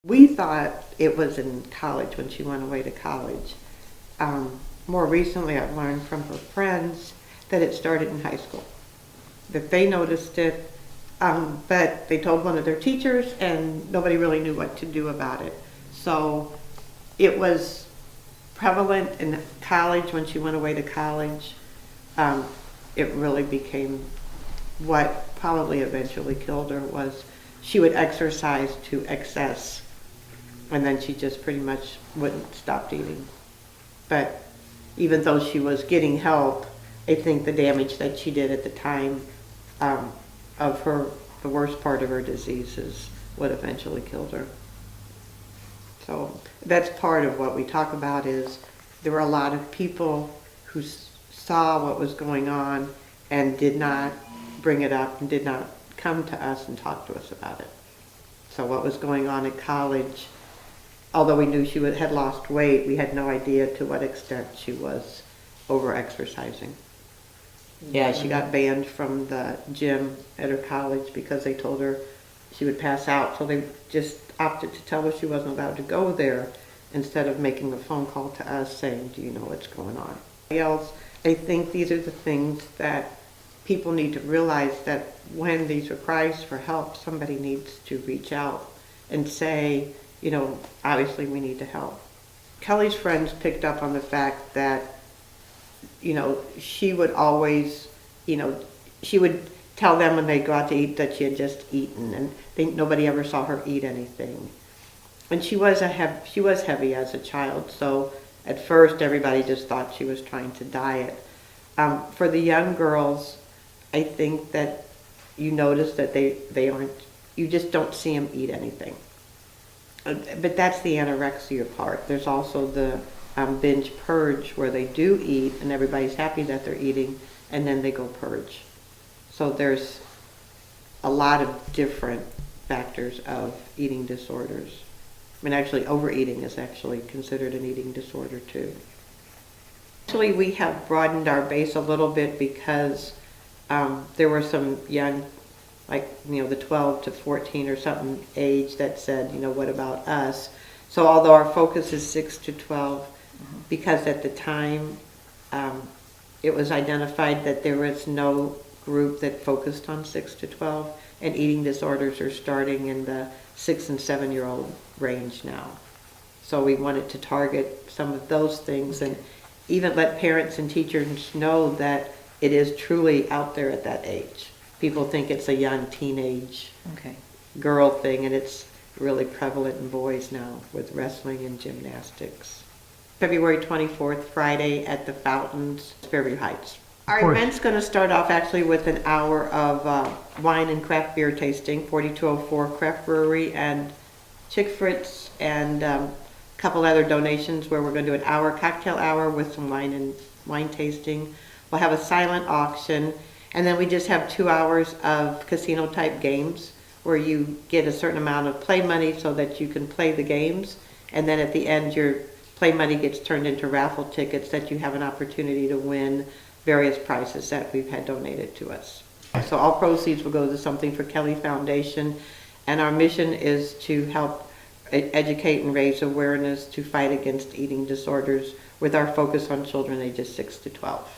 We thought it was in college when she went away to college. More recently, I've learned from her friends that it started in high school, that they noticed it, but they told one of their teachers and nobody really knew what to do about it. So it was prevalent in college when she went away to college. It really became what probably eventually killed her was she would exercise to excess, and then she just pretty much wouldn't stop eating. But even though she was getting help, I think the damage that she did at the time of the worst part of her disease is what eventually killed her. So that's part of what we talk about is there were a lot of people who saw what was going on and did not bring it up and did not come to us and talk to us about it. So what was going on at college, although we knew she had lost weight, we had no idea to what extent she was over-exercising. Yeah, she got banned from the gym at her college because they told her she would pass out, so they just opted to tell her she wasn't allowed to go there instead of making a phone call to us saying, do you know what's going on? Else, I think these are the things that people need to realize, that when these are cries for help, somebody needs to reach out and say, you know, obviously we need to help. Kelly's friends picked up on the fact that, you know, she would always, you know, she would tell them when they go out to eat that she had just eaten, and nobody ever saw her eat anything. And she was heavy as a child, so at first everybody just thought she was trying to diet. For the young girls, I think that you notice that they aren't, you just don't see them eat anything. But that's the anorexia part. There's also the binge purge where they do eat and everybody's happy that they're eating, and then they go purge. So there's a lot of different factors of eating disorders. I mean, actually overeating is actually considered an eating disorder too. Actually, we have broadened our base a little bit because there were some young, like, you know, the 12 to 14 or something age that said, you know, what about us? So although our focus is 6 to 12, because at the time it was identified that there was no group that focused on 6 to 12, and eating disorders are starting in the 6 and 7-year-old range now. So we wanted to target some of those things and even let parents and teachers know that it is truly out there at that age. People think it's a young teenage girl thing, and it's really prevalent in boys now with wrestling and gymnastics. February 24th, Friday at the Fountains, Fairview Heights. Our event's going to start off actually with an hour of wine and craft beer tasting, 4204 Craft Brewery and Chick Fritz, and a couple other donations where we're going to do an hour cocktail hour with some wine tasting. We'll have a silent auction, and then we just have 2 hours of casino type games where you get a certain amount of play money so that you can play the games, and then at the end your play money gets turned into raffle tickets that you have an opportunity to win various prizes that we've had donated to us. So all proceeds will go to something for Kelly Foundation, and our mission is to help educate and raise awareness to fight against eating disorders with our focus on children ages 6 to 12.